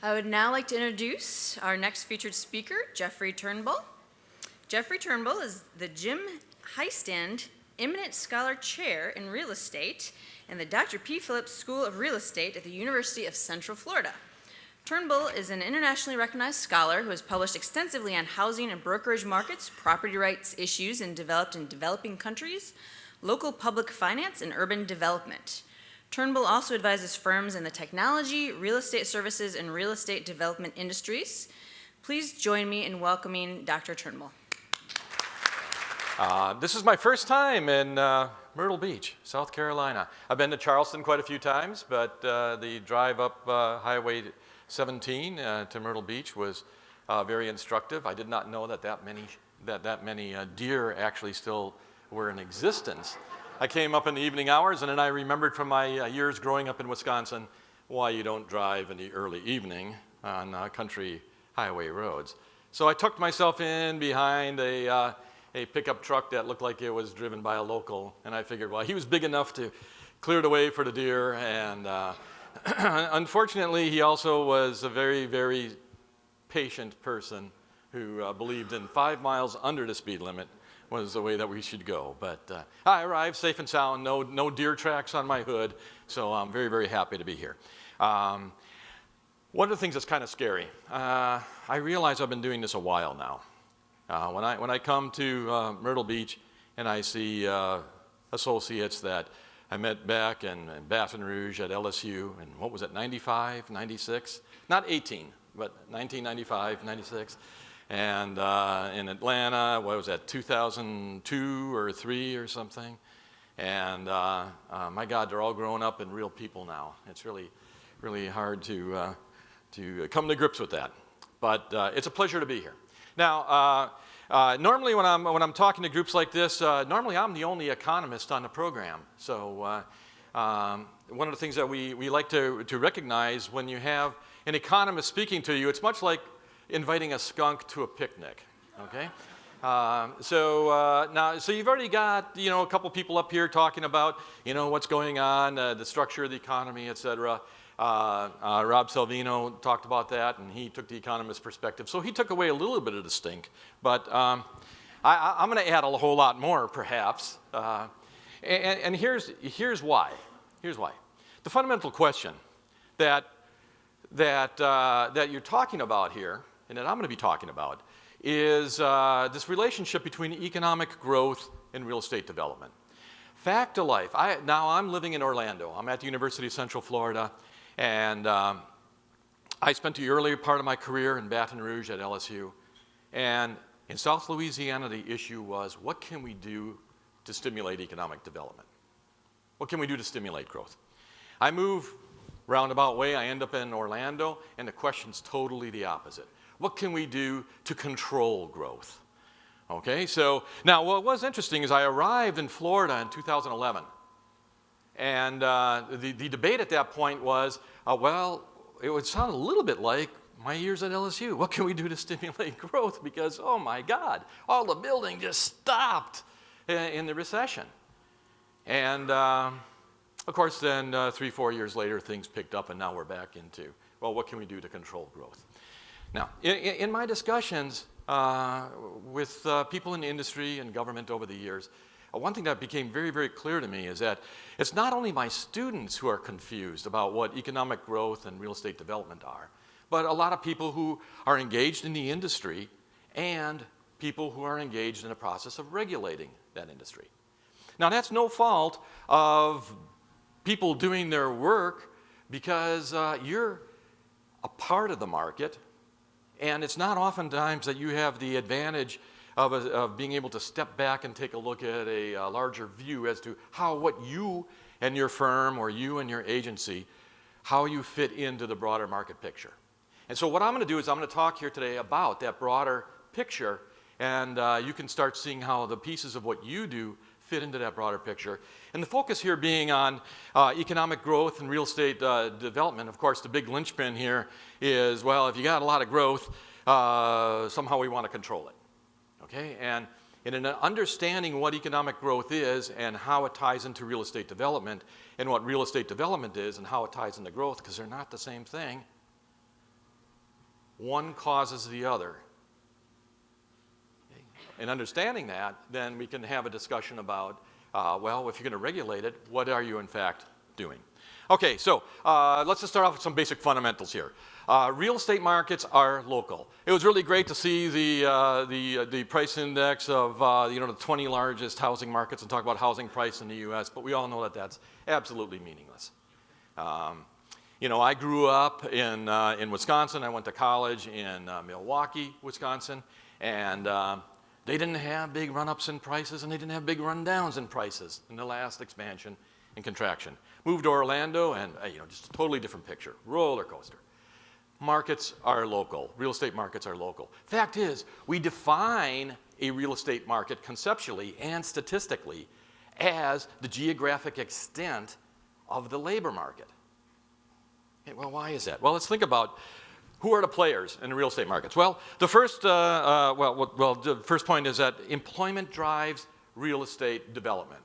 I would now like to introduce our next featured speaker, Geoffrey Turnbull. Geoffrey Turnbull is the Jim Heistand Eminent Scholar Chair in Real Estate and the Dr. P. Phillips School of Real Estate at the University of Central Florida. Turnbull is an internationally recognized scholar who has published extensively on housing and brokerage markets, property rights issues in developed and developing countries, local public finance, and urban development. Turnbull also advises firms in the technology, real estate services, and real estate development industries. Please join me in welcoming Dr. Turnbull. This is my first time in Myrtle Beach, South Carolina. I've been to Charleston quite a few times, but the drive up Highway 17 to Myrtle Beach was very instructive. I did not know that many deer actually still were in existence. I came up in the evening hours, and then I remembered from my years growing up in Wisconsin why you don't drive in the early evening on country highway roads. So I tucked myself in behind a pickup truck that looked like it was driven by a local, and I figured, well, he was big enough to clear the way for the deer, and unfortunately, he also was a very, very patient person who believed in 5 miles under the speed limit was the way that we should go. But I arrived safe and sound, no deer tracks on my hood, so I'm very, very happy to be here. One of the things that's kind of scary, I realize I've been doing this a while now. When I come to Myrtle Beach and I see associates that I met back in Baton Rouge at LSU, and what was it, 95, 96? Not 18, but 1995, 96. And in Atlanta, what was that, 2002 or 3 or something? And my God, they're all grown up and real people now. It's really, really hard to come to grips with that. But it's a pleasure to be here. Now, normally when I'm talking to groups like this, normally I'm the only economist on the program. So one of the things that we like to recognize when you have an economist speaking to you, it's much like inviting a skunk to a picnic, okay? So you've already got, a couple people up here talking about, what's going on, the structure of the economy, et cetera. Rob Salvino talked about that, and he took the economist perspective. So he took away a little bit of the stink, but I'm going to add a whole lot more, perhaps. And here's why. Here's why. The fundamental question that you're talking about here, and that I'm going to be talking about, is this relationship between economic growth and real estate development. Fact of life, now I'm living in Orlando. I'm at the University of Central Florida, and I spent the earlier part of my career in Baton Rouge at LSU. And in South Louisiana, the issue was, what can we do to stimulate economic development? What can we do to stimulate growth? I move roundabout way, I end up in Orlando, and the question's totally the opposite. What can we do to control growth? Okay, so now what was interesting is I arrived in Florida in 2011. And the debate at that point was, it would sound a little bit like my years at LSU. What can we do to stimulate growth? Because, oh my God, all the building just stopped in the recession. And of course, then 3-4 years later, things picked up, and now we're back into, well, what can we do to control growth? Now, in my discussions with people in the industry and government over the years, one thing that became very, very clear to me is that it's not only my students who are confused about what economic growth and real estate development are, but a lot of people who are engaged in the industry and people who are engaged in the process of regulating that industry. Now, that's no fault of people doing their work, because you're a part of the market, and it's not oftentimes that you have the advantage of being able to step back and take a look at a larger view as to what you and your firm or you and your agency, how you fit into the broader market picture. And so what I'm going to do is I'm going to talk here today about that broader picture, and you can start seeing how the pieces of what you do fit into that broader picture. And the focus here being on economic growth and real estate development. Of course, the big linchpin here is, well, if you got a lot of growth, somehow we want to control it. Okay? And in understanding what economic growth is and how it ties into real estate development, and what real estate development is and how it ties into growth, because they're not the same thing, one causes the other. Okay? And understanding that, then we can have a discussion about, well, if you're going to regulate it, what are you in fact doing? Okay, so let's just start off with some basic fundamentals here. Real estate markets are local. It was really great to see the price index of the 20 largest housing markets and talk about housing price in the U.S., but we all know that that's absolutely meaningless. I grew up in Wisconsin. I went to college in Milwaukee, Wisconsin, and they didn't have big run-ups in prices, and they didn't have big run-downs in prices in the last expansion and contraction. Moved to Orlando, and just a totally different picture. Roller coaster. Markets are local. Real estate markets are local. Fact is, we define a real estate market conceptually and statistically as the geographic extent of the labor market. Okay, well, why is that? Well, let's think about who are the players in the real estate markets. Well, the first, the first point is that employment drives real estate development.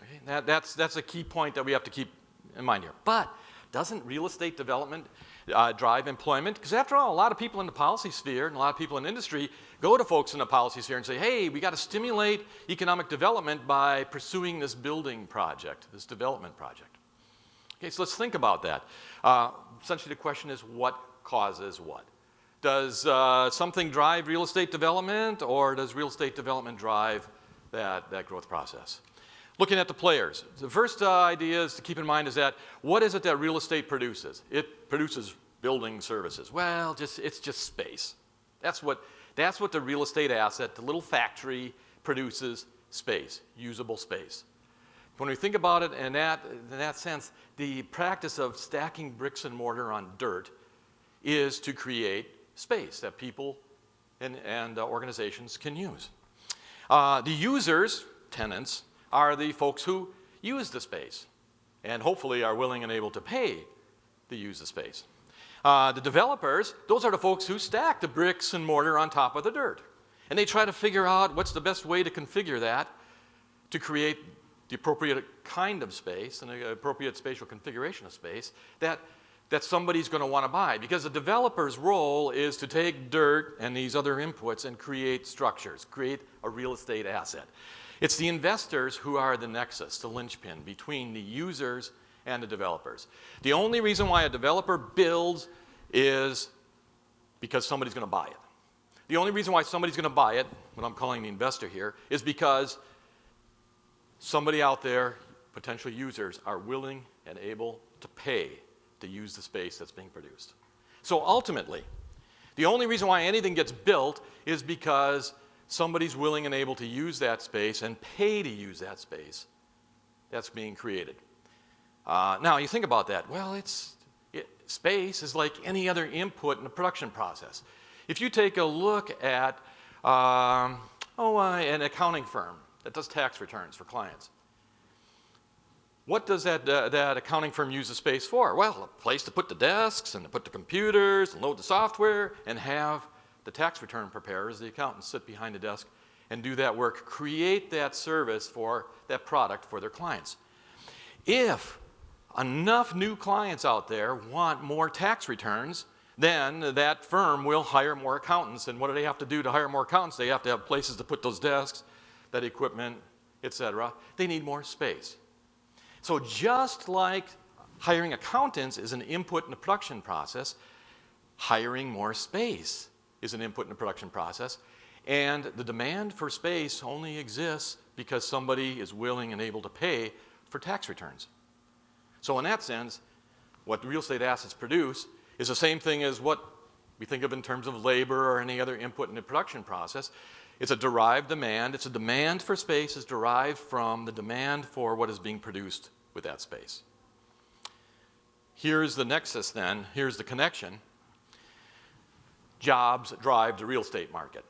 Okay? That's a key point that we have to keep in mind here. But doesn't real estate development drive employment? Because after all, a lot of people in the policy sphere and a lot of people in industry go to folks in the policy sphere and say, hey, we got to stimulate economic development by pursuing this building project, this development project. Okay, so let's think about that. Essentially, the question is, what causes what? Does something drive real estate development, or does real estate development drive that growth process? Looking at the players, the first idea is to keep in mind is that what is it that real estate produces? It produces building services. Well, it's just space. That's what the real estate asset, the little factory, produces: space, usable space. When we think about it in that sense, the practice of stacking bricks and mortar on dirt is to create space that people and organizations can use. The users, tenants, are the folks who use the space and hopefully are willing and able to pay to use the space. The developers, those are the folks who stack the bricks and mortar on top of the dirt. And they try to figure out what's the best way to configure that to create the appropriate kind of space and the appropriate spatial configuration of space that somebody's going to want to buy. Because the developer's role is to take dirt and these other inputs and create structures, create a real estate asset. It's the investors who are the nexus, the linchpin between the users and the developers. The only reason why a developer builds is because somebody's going to buy it. The only reason why somebody's going to buy it, what I'm calling the investor here, is because somebody out there, potential users, are willing and able to pay to use the space that's being produced. So ultimately, the only reason why anything gets built is because somebody's willing and able to use that space and pay to use that space that's being created. Now, you think about that. Well, space is like any other input in the production process. If you take a look at an accounting firm that does tax returns for clients, what does that accounting firm use the space for? Well, a place to put the desks and to put the computers and load the software and have the tax return preparers, the accountants, sit behind the desk and do that work, create that service for that product for their clients. If enough new clients out there want more tax returns, then that firm will hire more accountants. And what do they have to do to hire more accountants? They have to have places to put those desks, that equipment, etc. They need more space. So just like hiring accountants is an input in the production process, hiring more space is an input in the production process. And the demand for space only exists because somebody is willing and able to pay for tax returns. So in that sense, what real estate assets produce is the same thing as what we think of in terms of labor or any other input in the production process. It's a derived demand. It's a demand for space is derived from the demand for what is being produced with that space. Here's the nexus then. Here's the connection. Jobs drive the real estate market.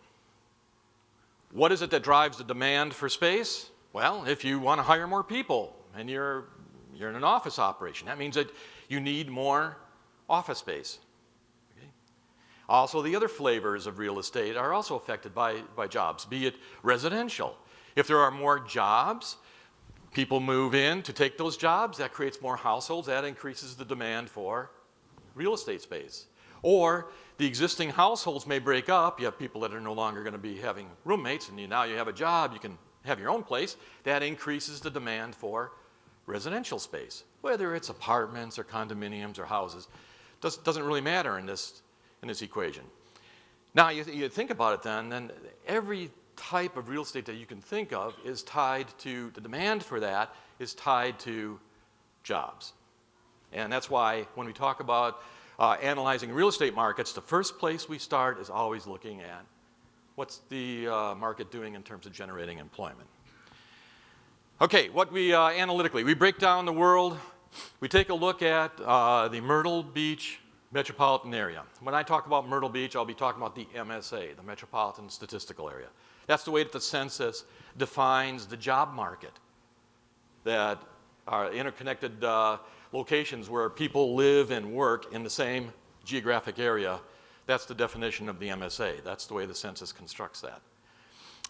What is it that drives the demand for space? Well, if you want to hire more people and you're in an office operation, that means that you need more office space. Okay? Also, the other flavors of real estate are also affected by jobs, be it residential. If there are more jobs, people move in to take those jobs, that creates more households, that increases the demand for real estate space. Or the existing households may break up. You have people that are no longer going to be having roommates, and now you have a job, you can have your own place. That increases the demand for residential space, whether it's apartments or condominiums or houses. Doesn't really matter in this equation. Now, you think about it then every type of real estate that you can think of is tied to, the demand for that is tied to jobs. And that's why when we talk about analyzing real estate markets, the first place we start is always looking at what's the market doing in terms of generating employment. Okay, what we analytically, we break down the world. We take a look at the Myrtle Beach metropolitan area. When I talk about Myrtle Beach, I'll be talking about the MSA, the Metropolitan Statistical Area. That's the way that the census defines the job market, that are interconnected locations where people live and work in the same geographic area. That's the definition of the MSA. That's the way the census constructs that.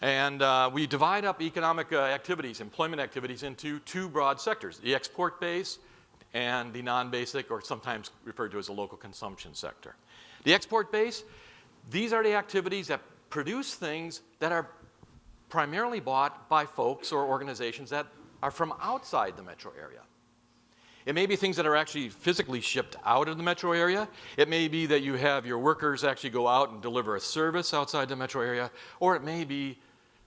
And we divide up economic activities, employment activities, into two broad sectors, the export base and the non-basic, or sometimes referred to as a local consumption sector. The export base, these are the activities that produce things that are primarily bought by folks or organizations that are from outside the metro area. It may be things that are actually physically shipped out of the metro area. It may be that you have your workers actually go out and deliver a service outside the metro area. Or it may be,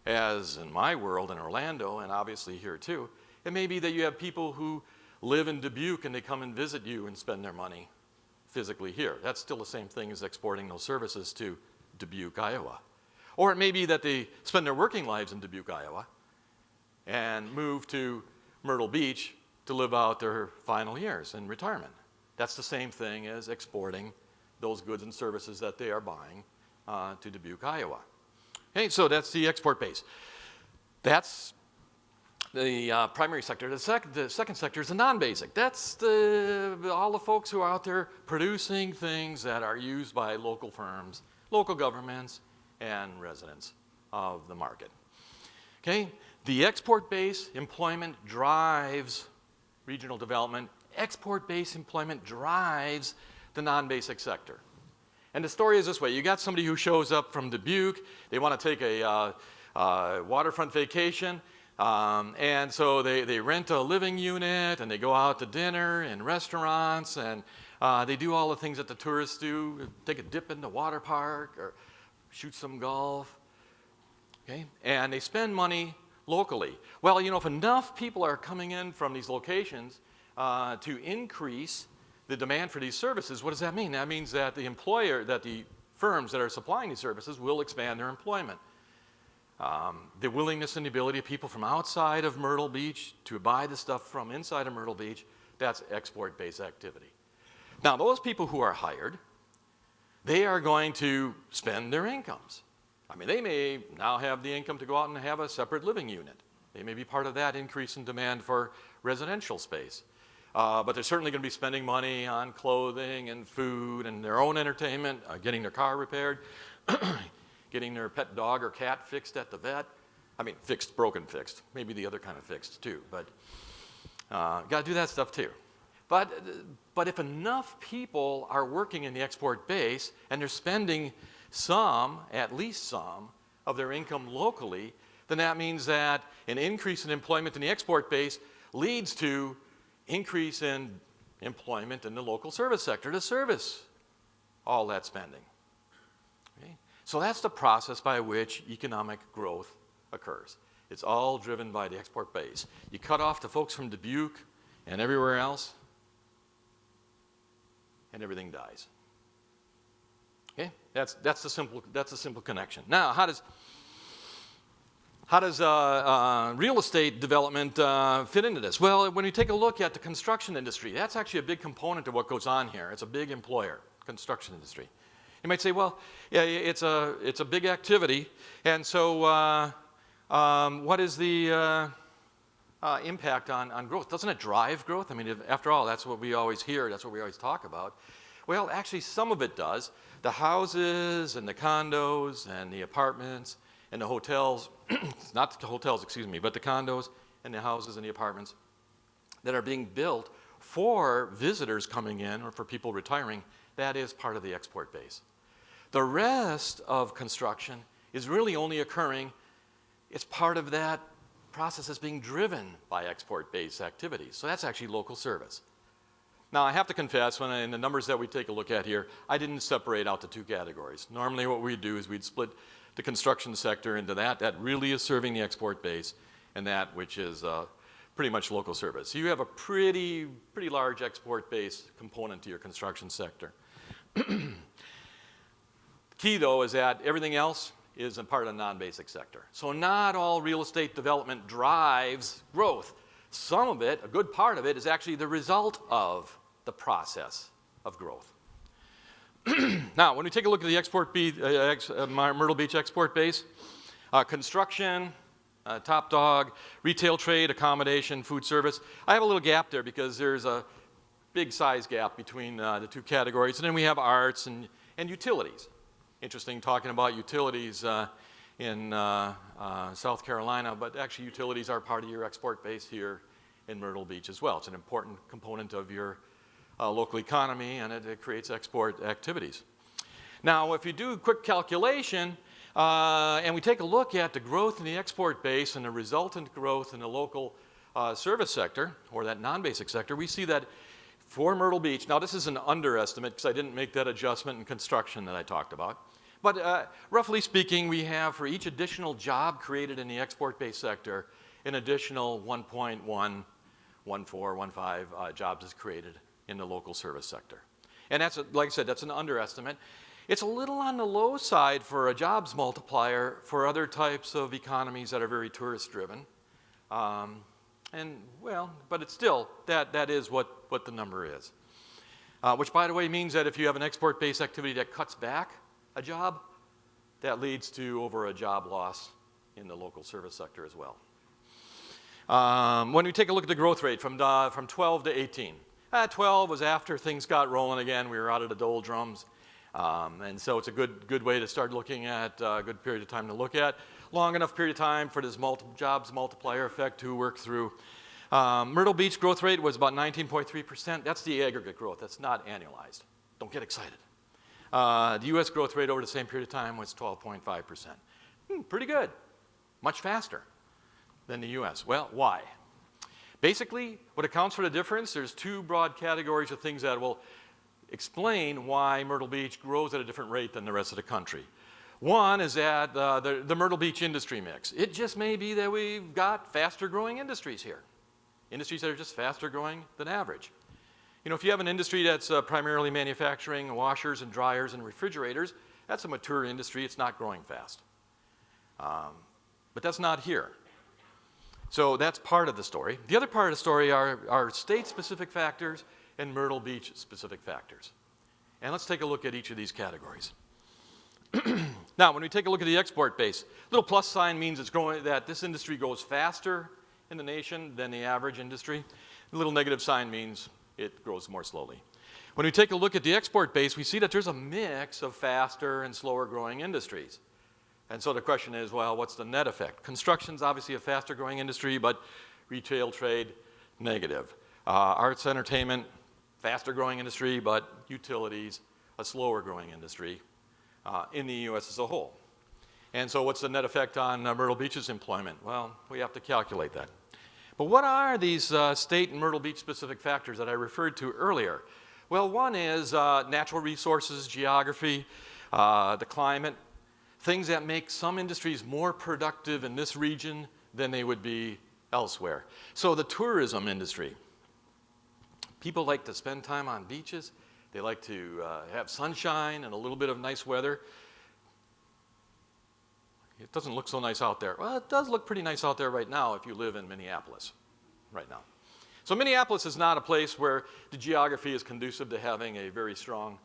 as in my world in Orlando, and obviously here too, it may be that you have people who live in Dubuque and they come and visit you and spend their money physically here. That's still the same thing as exporting those services to Dubuque, Iowa. Or it may be that they spend their working lives in Dubuque, Iowa, and move to Myrtle Beach to live out their final years in retirement. That's the same thing as exporting those goods and services that they are buying to Dubuque, Iowa. Okay, so that's the export base. That's the primary sector. The second sector is the non-basic. That's all the folks who are out there producing things that are used by local firms, local governments, and residents of the market. Okay, the export-based employment drives regional development. Export-based employment drives the non-basic sector. And the story is this way. You got somebody who shows up from Dubuque. They want to take a waterfront vacation. And so they rent a living unit, and they go out to dinner and restaurants, and they do all the things that the tourists do, take a dip in the water park or shoot some golf. Okay? And they spend money locally. Well, you know, if enough people are coming in from these locations to increase the demand for these services, what does that mean? That means that the firms that are supplying these services will expand their employment. The willingness and the ability of people from outside of Myrtle Beach to buy the stuff from inside of Myrtle Beach, that's export-based activity. Now, those people who are hired, they are going to spend their incomes. I mean, they may now have the income to go out and have a separate living unit. They may be part of that increase in demand for residential space. But they're certainly going to be spending money on clothing and food and their own entertainment, getting their car repaired, getting their pet dog or cat fixed at the vet. I mean, fixed, broken fixed. Maybe the other kind of fixed too. But got to do that stuff too. But if enough people are working in the export base and they're spending at least some of their income locally, then that means that an increase in employment in the export base leads to increase in employment in the local service sector to service all that spending. Okay? So that's the process by which economic growth occurs. It's all driven by the export base. You cut off the folks from Dubuque and everywhere else, and everything dies. Okay? That's the simple connection. Now, how does real estate development fit into this? Well, when you take a look at the construction industry, that's actually a big component of what goes on here. It's a big employer, construction industry. You might say, well, yeah, it's a big activity, and so what is the impact on growth? Doesn't it drive growth? I mean, after all, that's what we always hear. That's what we always talk about. Well, actually, some of it does. The houses and the condos and the apartments and the hotels, not the hotels, excuse me, but the condos and the houses and the apartments that are being built for visitors coming in or for people retiring, that is part of the export base. The rest of construction is really only occurring, it's part of that process that's being driven by export-based activities. So that's actually local service. Now, I have to confess, in the numbers that we take a look at here, I didn't separate out the two categories. Normally what we'd do is we'd split the construction sector into that really is serving the export base, and that which is pretty much local service. So you have a pretty large export-based component to your construction sector. Key, though, is that everything else is a part of the non-basic sector. So not all real estate development drives growth. Some of it, a good part of it, is actually the result of the process of growth. Now, when we take a look at the Myrtle Beach export base, construction, top dog, retail trade, accommodation, food service. I have a little gap there because there's a big size gap between the two categories. And then we have arts and utilities. Interesting talking about utilities in South Carolina, but actually utilities are part of your export base here in Myrtle Beach as well. It's an important component of your local economy, and it creates export activities. Now, if you do a quick calculation, and we take a look at the growth in the export base and the resultant growth in the local service sector, or that non-basic sector, we see that for Myrtle Beach, now this is an underestimate because I didn't make that adjustment in construction that I talked about, but roughly speaking, we have for each additional job created in the export-based sector, an additional 1.15 jobs is created in the local service sector. And that's, like I said, that's an underestimate. It's a little on the low side for a jobs multiplier for other types of economies that are very tourist-driven. But it's still, that is what the number is. Which, by the way, means that if you have an export-based activity that cuts back a job, that leads to over a job loss in the local service sector as well. When we take a look at the growth rate from 12 to 18, 12 was after things got rolling again. We were out of the doldrums. And so it's a good way to start looking at a good period of time to look at. Long enough period of time for this jobs multiplier effect to work through. Myrtle Beach growth rate was about 19.3%. That's the aggregate growth. That's not annualized. Don't get excited. The U.S. growth rate over the same period of time was 12.5%. Pretty good. Much faster than the U.S. Well, why? Basically, what accounts for the difference, there's two broad categories of things that will explain why Myrtle Beach grows at a different rate than the rest of the country. One is that the Myrtle Beach industry mix. It just may be that we've got faster growing industries here. Industries that are just faster growing than average. You know, if you have an industry that's primarily manufacturing washers and dryers and refrigerators, that's a mature industry. It's not growing fast. But that's not here. So that's part of the story. The other part of the story are state-specific factors and Myrtle Beach-specific factors. And let's take a look at each of these categories. Now, when we take a look at the export base, little plus sign means it's growing, that this industry goes faster in the nation than the average industry. The little negative sign means it grows more slowly. When we take a look at the export base, we see that there's a mix of faster and slower growing industries. And so the question is, well, what's the net effect? Construction's obviously a faster growing industry, but retail trade, negative. Arts, entertainment, faster growing industry, but utilities, a slower growing industry in the U.S. as a whole. And so what's the net effect on Myrtle Beach's employment? Well, we have to calculate that. But what are these state and Myrtle Beach specific factors that I referred to earlier? Well, one is natural resources, geography, the climate, things that make some industries more productive in this region than they would be elsewhere. So the tourism industry. People like to spend time on beaches. They like to have sunshine and a little bit of nice weather. It doesn't look so nice out there. Well, it does look pretty nice out there right now if you live in Minneapolis right now. So Minneapolis is not a place where the geography is conducive to having a very strong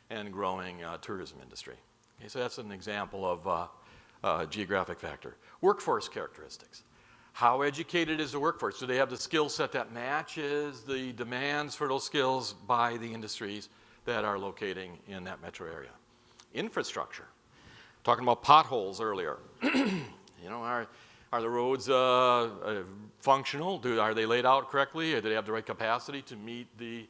and growing tourism industry. Okay, so that's an example of a geographic factor. Workforce characteristics. How educated is the workforce? Do they have the skill set that matches the demands for those skills by the industries that are locating in that metro area? Infrastructure. Talking about potholes earlier. You know, are the roads functional? Are they laid out correctly? Do they have the right capacity to meet the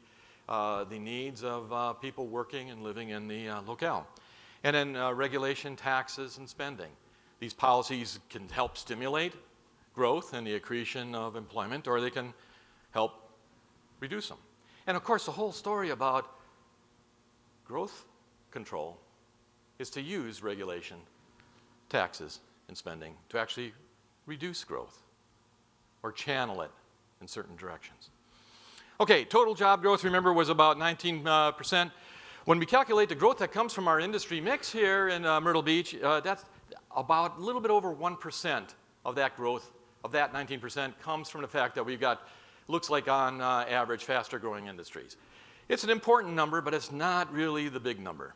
the needs of people working and living in the locale. And then regulation, taxes, and spending. These policies can help stimulate growth and the accretion of employment, or they can help reduce them. And of course, the whole story about growth control is to use regulation, taxes, and spending to actually reduce growth or channel it in certain directions. Okay, total job growth, remember, was about 19%. When we calculate the growth that comes from our industry mix here in Myrtle Beach, that's about a little bit over 1% of that growth, of that 19%, comes from the fact that we've got, looks like on average, faster growing industries. It's an important number, but it's not really the big number.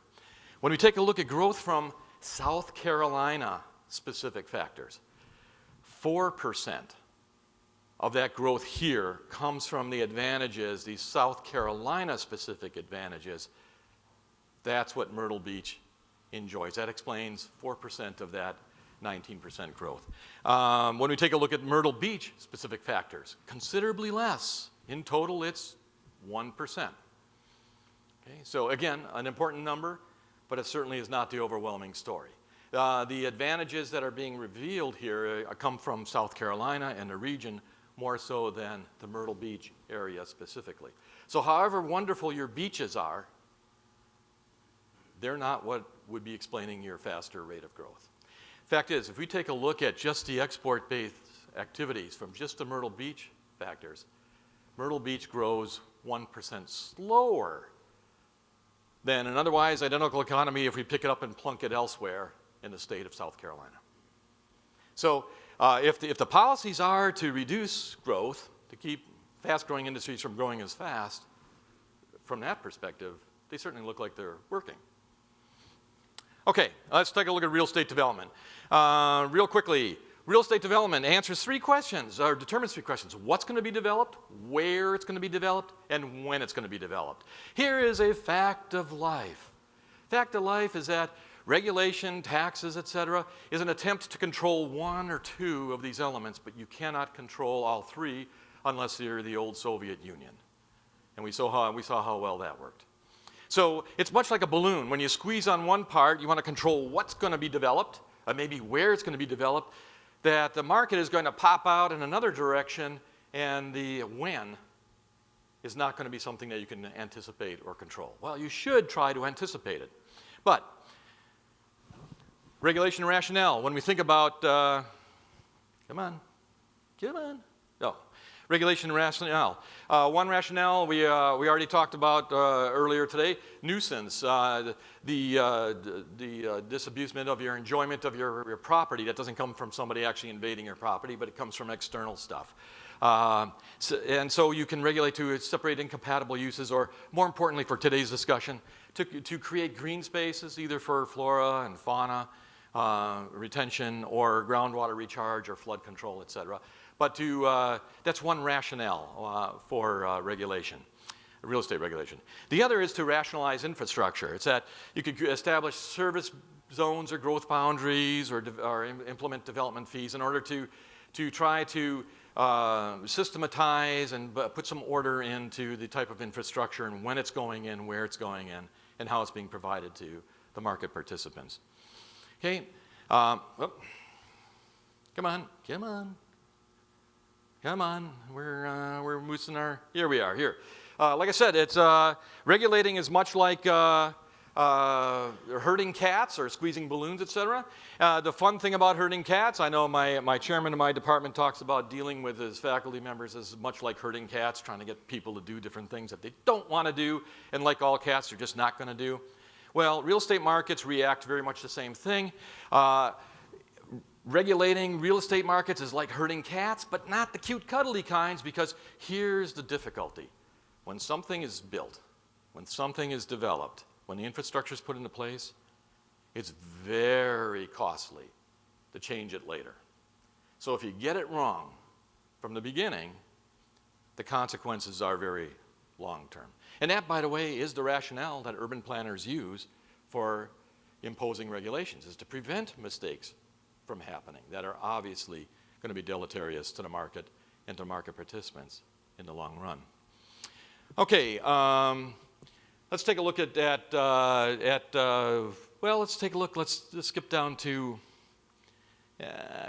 When we take a look at growth from South Carolina specific factors, 4% of that growth here comes from the advantages, these South Carolina specific advantages. That's what Myrtle Beach enjoys. That explains 4% of that 19% growth. When we take a look at Myrtle Beach specific factors, considerably less. In total, it's 1%. Okay, so again, an important number, but it certainly is not the overwhelming story. The advantages that are being revealed here come from South Carolina and the region more so than the Myrtle Beach area specifically. So however wonderful your beaches are, they're not what would be explaining your faster rate of growth. Fact is, if we take a look at just the export-based activities from just the Myrtle Beach factors, Myrtle Beach grows 1% slower than an otherwise identical economy if we pick it up and plunk it elsewhere in the state of South Carolina. So if the policies are to reduce growth, to keep fast-growing industries from growing as fast, from that perspective, they certainly look like they're working. Okay, let's take a look at real estate development. Real quickly, real estate development answers three questions, or determines three questions. What's going to be developed, where it's going to be developed, and when it's going to be developed. Here is a fact of life. Fact of life is that regulation, taxes, etc., is an attempt to control one or two of these elements, but you cannot control all three unless you're the old Soviet Union. And we saw how well that worked. So it's much like a balloon. When you squeeze on one part, you want to control what's going to be developed, or maybe where it's going to be developed, that the market is going to pop out in another direction, and the when is not going to be something that you can anticipate or control. Well, you should try to anticipate it. But regulation and rationale, when we think about, regulation and rationale. One rationale we already talked about earlier today, nuisance, the disabusement of your enjoyment of your property. That doesn't come from somebody actually invading your property, but it comes from external stuff. And so you can regulate to separate incompatible uses, or more importantly for today's discussion, to create green spaces either for flora and fauna, retention, or groundwater recharge, or flood control, etc. But that's one rationale for regulation, real estate regulation. The other is to rationalize infrastructure. It's that you could establish service zones or growth boundaries, or implement development fees in order to try to systematize and put some order into the type of infrastructure and when it's going in, where it's going in, and how it's being provided to the market participants. Okay, come on, we're moosing our, here we are, here. Like I said, it's regulating is much like herding cats or squeezing balloons, etc. The fun thing about herding cats, I know my chairman of my department talks about dealing with his faculty members as much like herding cats, trying to get people to do different things that they don't want to do, and like all cats, they're just not going to do. Well, real estate markets react very much the same thing. Regulating real estate markets is like herding cats, but not the cute, cuddly kinds, because here's the difficulty. When something is built, when something is developed, when the infrastructure is put into place, it's very costly to change it later. So if you get it wrong from the beginning, the consequences are very long-term. And that, by the way, is the rationale that urban planners use for imposing regulations, is to prevent mistakes from happening that are obviously going to be deleterious to the market and to market participants in the long run. Okay, let's take a look at well, let's take a look. Let's skip down to,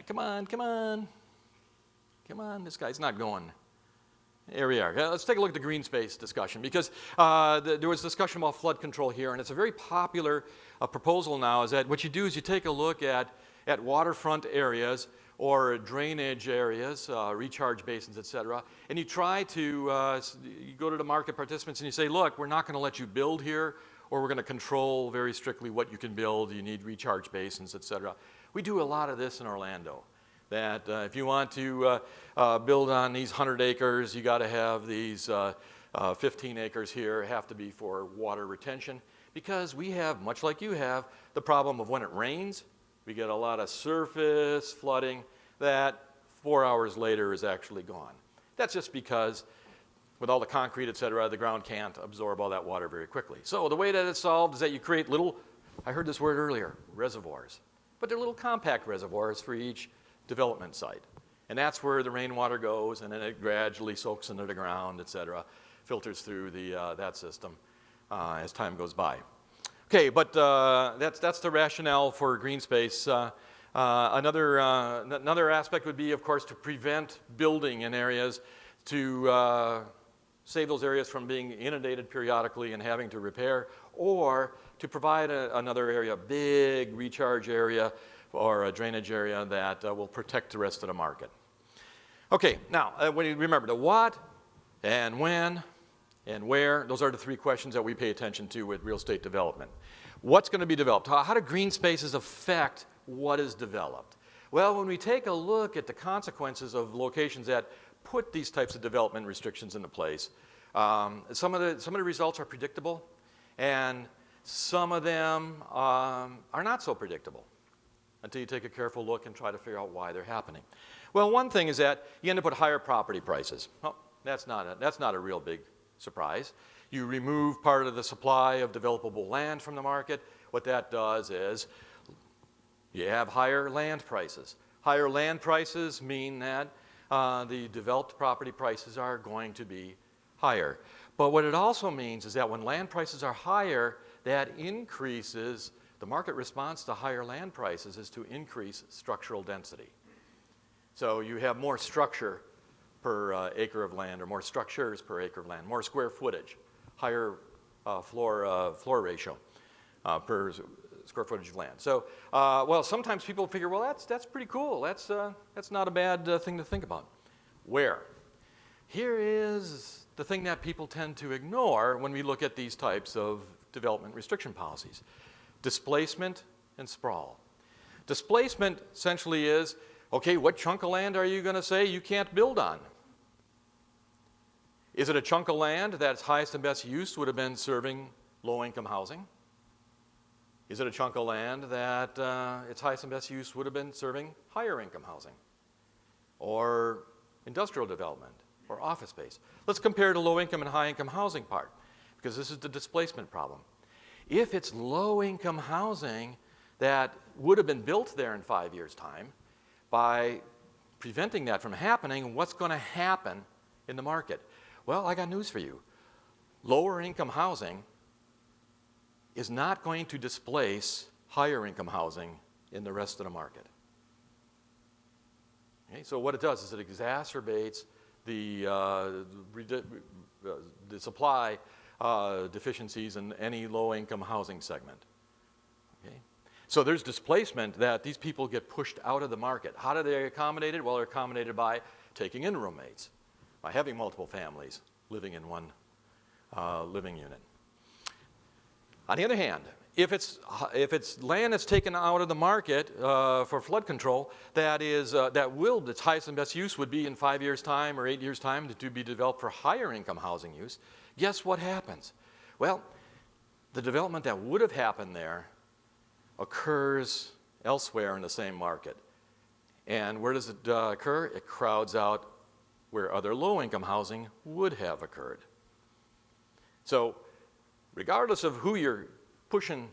come on. This guy's not going. Here we are. Let's take a look at the green space discussion, because there was discussion about flood control here, and it's a very popular proposal now, is that what you do is you take a look at waterfront areas or drainage areas, recharge basins, et cetera, and you try to, you go to the market participants and you say, look, we're not going to let you build here, or we're going to control very strictly what you can build. You need recharge basins, et cetera. We do a lot of this in Orlando. That if you want to build on these 100 acres, you got to have these 15 acres here have to be for water retention, because we have, much like you have, the problem of when it rains, we get a lot of surface flooding that 4 hours later is actually gone. That's just because with all the concrete, et cetera, the ground can't absorb all that water very quickly. So the way that it's solved is that you create little, I heard this word earlier, reservoirs. But they're little compact reservoirs for each development site. And that's where the rainwater goes, and then it gradually soaks into the ground, et cetera, filters through that system as time goes by. Okay, but that's the rationale for green space. Another aspect would be, of course, to prevent building in areas, to save those areas from being inundated periodically and having to repair, or to provide another area, a big recharge area or a drainage area that will protect the rest of the market. Okay, now, when you remember the what and when and where, those are the three questions that we pay attention to with real estate development. What's going to be developed? How do green spaces affect what is developed? Well, when we take a look at the consequences of locations that put these types of development restrictions into place, some of the results are predictable, and some of them are not so predictable until you take a careful look and try to figure out why they're happening. Well, one thing is that you end up with higher property prices. Well, that's not a real big surprise. You remove part of the supply of developable land from the market. What that does is you have higher land prices. Higher land prices mean that the developed property prices are going to be higher. But what it also means is that when land prices are higher, that increases the market response to higher land prices is to increase structural density. So you have more structure per acre of land, or more structures per acre of land, more square footage, higher floor ratio per square footage of land. So, well, sometimes people figure, well, that's pretty cool. That's not a bad thing to think about. Where? Here is the thing that people tend to ignore when we look at these types of development restriction policies. Displacement and sprawl. Displacement essentially is, okay, what chunk of land are you going to say you can't build on? Is it a chunk of land that's highest and best use would have been serving low-income housing? Is it a chunk of land that its highest and best use would have been serving higher-income housing? Or industrial development? Or office space? Let's compare the low-income and high-income housing part, because this is the displacement problem. If it's low-income housing that would have been built there in 5 years' time, by preventing that from happening, what's going to happen in the market? Well, I got news for you. Lower-income housing is not going to displace higher-income housing in the rest of the market. Okay, so what it does is it exacerbates the supply deficiencies in any low-income housing segment. Okay? So there's displacement that these people get pushed out of the market. How do they accommodate it? Well, they're accommodated by taking in roommates, by having multiple families living in one living unit. On the other hand, if it's land that's taken out of the market for flood control, its highest and best use would be in 5 years' time or 8 years' time to be developed for higher income housing use. Guess what happens? Well, the development that would have happened there occurs elsewhere in the same market. And where does it occur? It crowds out where other low-income housing would have occurred. So regardless of who you're pushing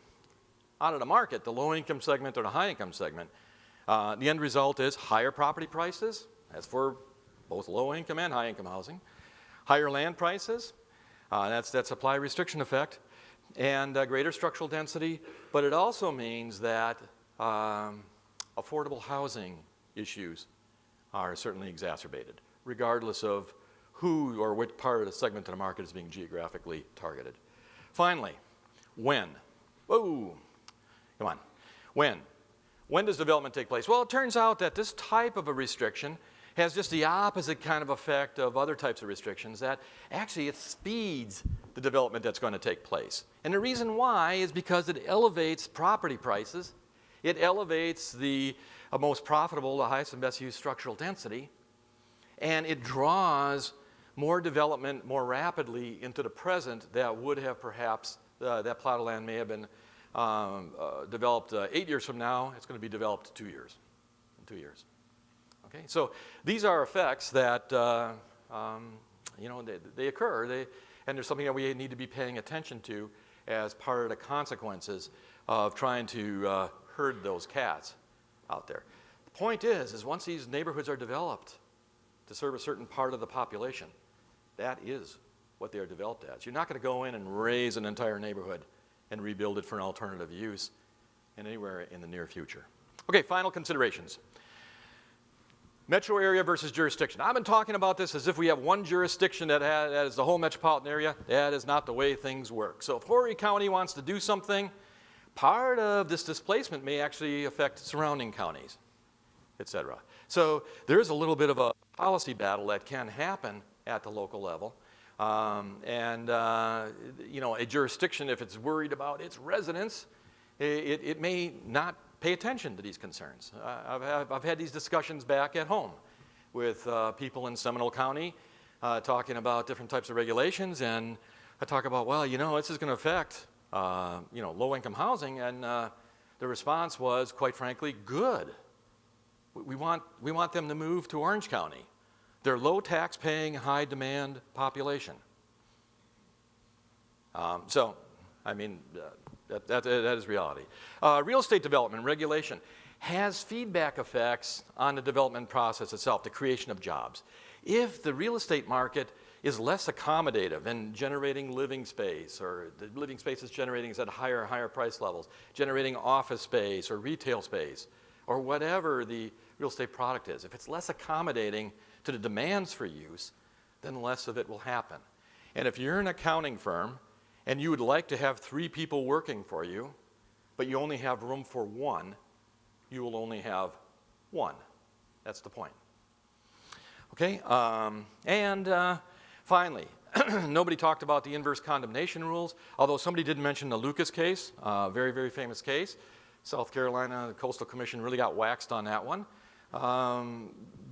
out of the market, the low-income segment or the high-income segment, the end result is higher property prices, as for both low-income and high-income housing, higher land prices, That's that supply restriction effect and greater structural density, but it also means that affordable housing issues are certainly exacerbated, regardless of who or which part of the segment of the market is being geographically targeted. Finally, when? Whoa, come on. When? When does development take place? Well, it turns out that this type of a restriction has just the opposite kind of effect of other types of restrictions, that actually it speeds the development that's going to take place. And the reason why is because it elevates property prices, it elevates the most profitable, the highest and best use structural density, and it draws more development more rapidly into the present that would have perhaps, that plot of land may have been developed 8 years from now. It's going to be developed in 2 years. Okay, so these are effects that they occur, and there's something that we need to be paying attention to as part of the consequences of trying to herd those cats out there. The point is once these neighborhoods are developed to serve a certain part of the population, that is what they are developed as. You're not going to go in and raise an entire neighborhood and rebuild it for an alternative use anywhere in the near future. Okay, final considerations. Metro area versus jurisdiction. I've been talking about this as if we have one jurisdiction that is the whole metropolitan area. That is not the way things work. So if Horry County wants to do something, part of this displacement may actually affect surrounding counties, et cetera. So there is a little bit of a policy battle that can happen at the local level. A jurisdiction, if it's worried about its residents, it may not pay attention to these concerns. I've had these discussions back at home with people in Seminole County talking about different types of regulations, and I talk about, well, this is going to affect low-income housing, and the response was, quite frankly, good. We want them to move to Orange County. They're low tax-paying, high-demand population. That is reality. Real estate development regulation has feedback effects on the development process itself, the creation of jobs. If the real estate market is less accommodative in generating living space, or the living space is generating is at higher price levels, generating office space or retail space, or whatever the real estate product is, if it's less accommodating to the demands for use, then less of it will happen. And if you're an accounting firm and you would like to have 3 people working for you, but you only have room for 1, you will only have 1. That's the point. Okay, finally, nobody talked about the inverse condemnation rules, although somebody did mention the Lucas case, very, very famous case. South Carolina, the Coastal Commission really got waxed on that one.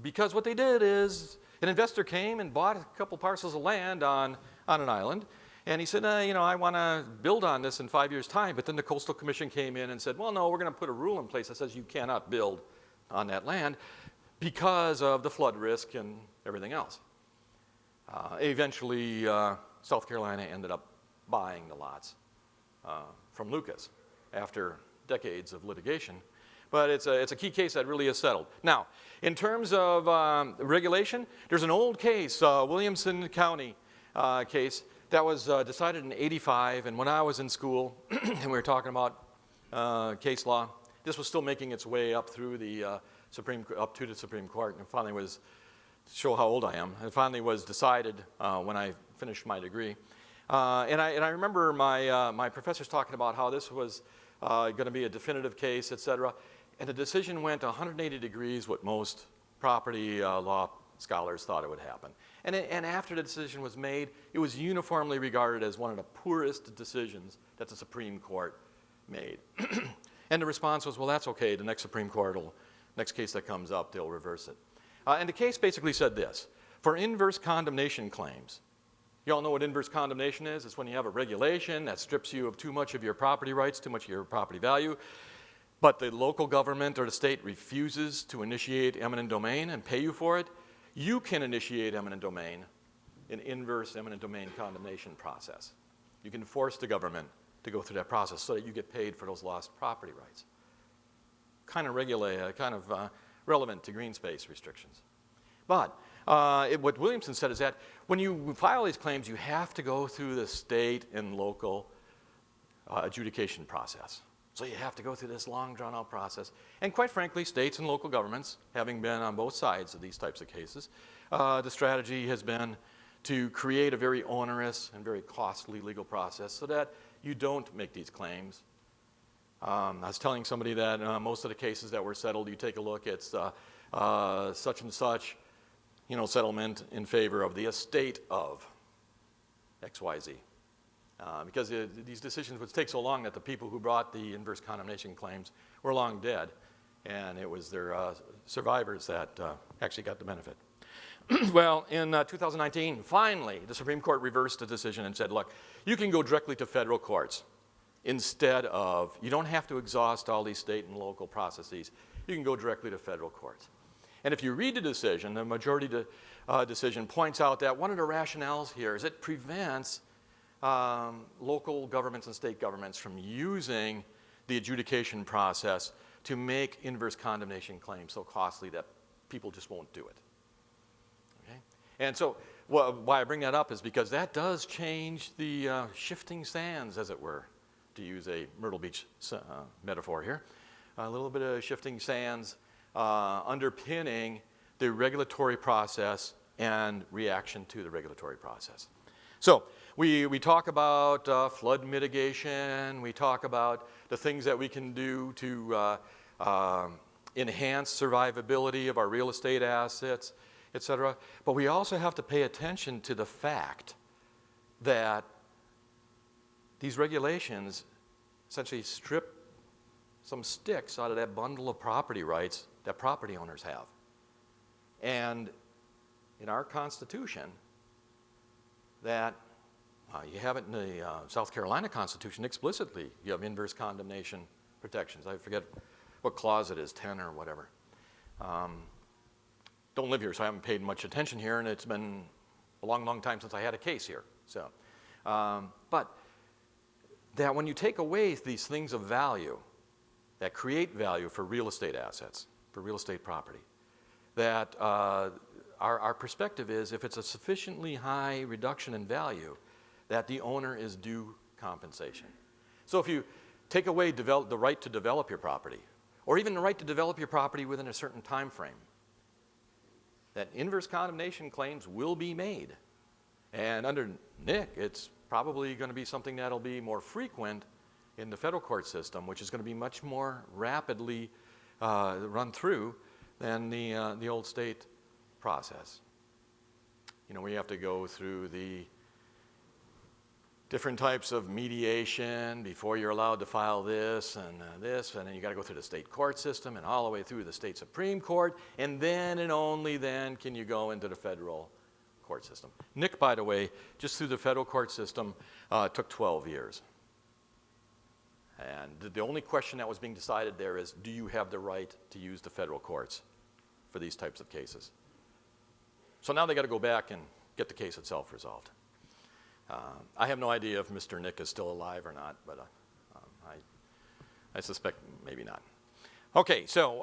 Because what they did is an investor came and bought a couple parcels of land on an island, and he said, I want to build on this in 5 years' time. But then the Coastal Commission came in and said, well, no, we're going to put a rule in place that says you cannot build on that land because of the flood risk and everything else. Eventually, South Carolina ended up buying the lots from Lucas after decades of litigation. But it's a key case that really is settled. Now, in terms of regulation, there's an old case, Williamson County case, that was decided in '85. And when I was in school and we were talking about case law, this was still making its way up through the up to the Supreme Court, and finally was, to show how old I am, it finally was decided when I finished my degree. And I remember my professors talking about how this was going to be a definitive case, et cetera. And the decision went 180 degrees what most property law scholars thought it would happen. And after the decision was made, it was uniformly regarded as one of the poorest decisions that the Supreme Court made. And the response was, well, that's okay. The next Supreme Court next case that comes up, they'll reverse it. And the case basically said this: for inverse condemnation claims, you all know what inverse condemnation is? It's when you have a regulation that strips you of too much of your property rights, too much of your property value, but the local government or the state refuses to initiate eminent domain and pay you for it. You can initiate eminent domain, an inverse eminent domain condemnation process. You can force the government to go through that process so that you get paid for those lost property rights. Kind of relevant to green space restrictions. But what Williamson said is that when you file these claims, you have to go through the state and local adjudication process. So you have to go through this long, drawn-out process. And quite frankly, states and local governments, having been on both sides of these types of cases, the strategy has been to create a very onerous and very costly legal process so that you don't make these claims. I was telling somebody that most of the cases that were settled, you take a look, it's such and such, settlement in favor of the estate of XYZ. Because these decisions would take so long that the people who brought the inverse condemnation claims were long dead, and it was their survivors that actually got the benefit. Well, in 2019, finally, the Supreme Court reversed the decision and said, look, you can go directly to federal courts instead of, you don't have to exhaust all these state and local processes. You can go directly to federal courts. And if you read the decision, the majority decision points out that one of the rationales here is it prevents local governments and state governments from using the adjudication process to make inverse condemnation claims so costly that people just won't do it. Okay? And so why I bring that up is because that does change the shifting sands, as it were, to use a Myrtle Beach metaphor here. A little bit of shifting sands underpinning the regulatory process and reaction to the regulatory process. So we talk about flood mitigation, we talk about the things that we can do to enhance survivability of our real estate assets, et cetera. But we also have to pay attention to the fact that these regulations essentially strip some sticks out of that bundle of property rights that property owners have. And in our Constitution, that you have it in the South Carolina Constitution explicitly. You have inverse condemnation protections. I forget what clause it is, 10 or whatever. Don't live here, so I haven't paid much attention here, and it's been a long, long time since I had a case here. So, but that when you take away these things of value that create value for real estate assets, for real estate property, that our perspective is if it's a sufficiently high reduction in value, that the owner is due compensation. So if you take away the right to develop your property, or even the right to develop your property within a certain time frame, that inverse condemnation claims will be made. And under Nick, it's probably going to be something that'll be more frequent in the federal court system, which is going to be much more rapidly run through than the old state process. We have to go through the different types of mediation before you're allowed to file this, and then you got to go through the state court system and all the way through the state Supreme Court, and then and only then can you go into the federal court system. Nick, by the way, just through the federal court system took 12 years. And the only question that was being decided there is, do you have the right to use the federal courts for these types of cases? So now they got to go back and get the case itself resolved. I have no idea if Mr. Nick is still alive or not, but I suspect maybe not. Okay, so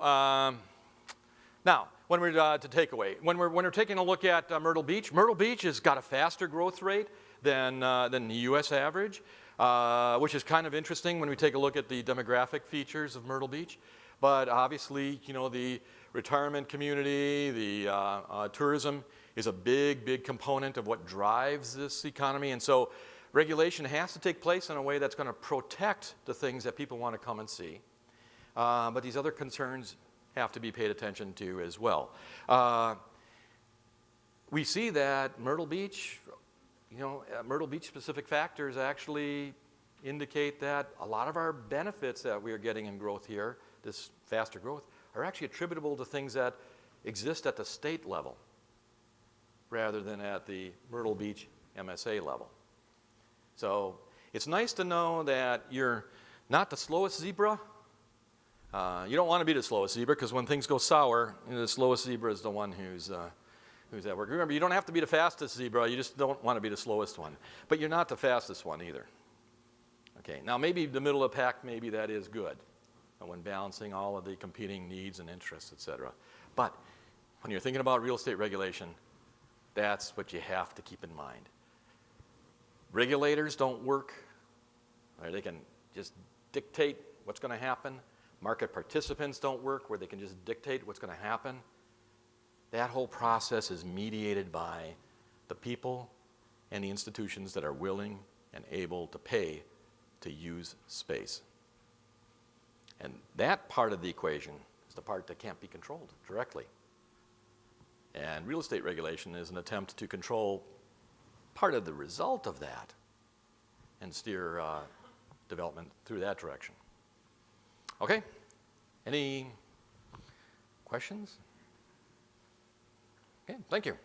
now when we're to takeaway, when we're taking a look at Myrtle Beach has got a faster growth rate than the U.S. average, which is kind of interesting when we take a look at the demographic features of Myrtle Beach. But obviously, the retirement community, the tourism is a big component of what drives this economy. And so regulation has to take place in a way that's going to protect the things that people want to come and see. But these other concerns have to be paid attention to as well. We see that Myrtle Beach specific factors actually indicate that a lot of our benefits that we are getting in growth here, this faster growth, are actually attributable to things that exist at the state level rather than at the Myrtle Beach MSA level. So it's nice to know that you're not the slowest zebra. You don't want to be the slowest zebra because when things go sour, the slowest zebra is the one who's at work. Remember, you don't have to be the fastest zebra, you just don't want to be the slowest one. But you're not the fastest one either. Okay, now maybe the middle of the pack, maybe that is good when balancing all of the competing needs and interests, et cetera. But when you're thinking about real estate regulation, That's what you have to keep in mind. Regulators don't work, or they can just dictate what's going to happen. Market participants don't work where they can just dictate what's going to happen. That whole process is mediated by the people and the institutions that are willing and able to pay to use space. And that part of the equation is the part that can't be controlled directly. And real estate regulation is an attempt to control part of the result of that and steer development through that direction. Okay? Any questions? Okay, thank you.